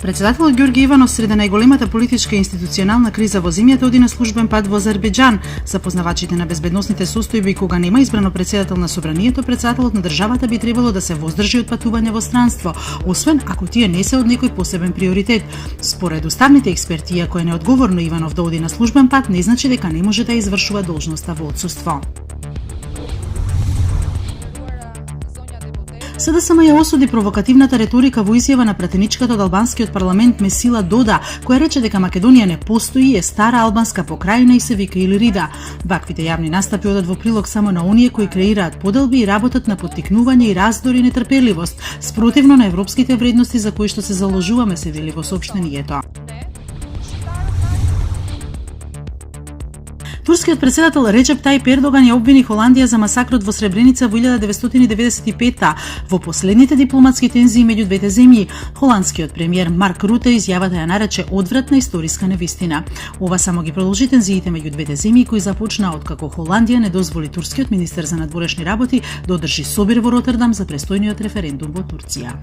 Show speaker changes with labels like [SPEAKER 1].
[SPEAKER 1] Председателот Ѓорѓе Иванов среде најголемата политичка и институционална криза во земјата оди на службен пат во Азербејџан. За познавачите на безбедносните состојби, кога нема избрано председател на собранието, председателот на државата би требало да се воздржи од патување во странство, освен ако тие не се од некој посебен приоритет. Според уставните експерти, иако е неодговорно Иванов да оди на службен пат, не значи дека не може да извршува должноста во отсуство. СДСМ ја осуди провокативната реторика во изјава на пратеничката од албанскиот парламент Месила Дода, која рече дека Македонија не постои, е стара албанска покрајна и се вика Илирида. Ваквите јавни настапи одат во прилог само на оние кои креираат поделби и работат на поттикнување и раздор и нетрпеливост, спротивно на европските вредности за кои што се заложуваме, се вели во соопштението. Турскиот председател Реджеп Тајип Ердоган ја обвини Холандија за масакрот во Сребреница во 1995-та. Во последните дипломатски тензии меѓу двете земји, холандскиот премиер Марк Руте изјавата ја нарече одвратна историска невистина. Ова само ги продолжи тензиите меѓу двете земји кои започнаа откако Холандија не дозволи турскиот министер за надворешни работи да одржи собир во Ротердам за престојниот референдум во Турција.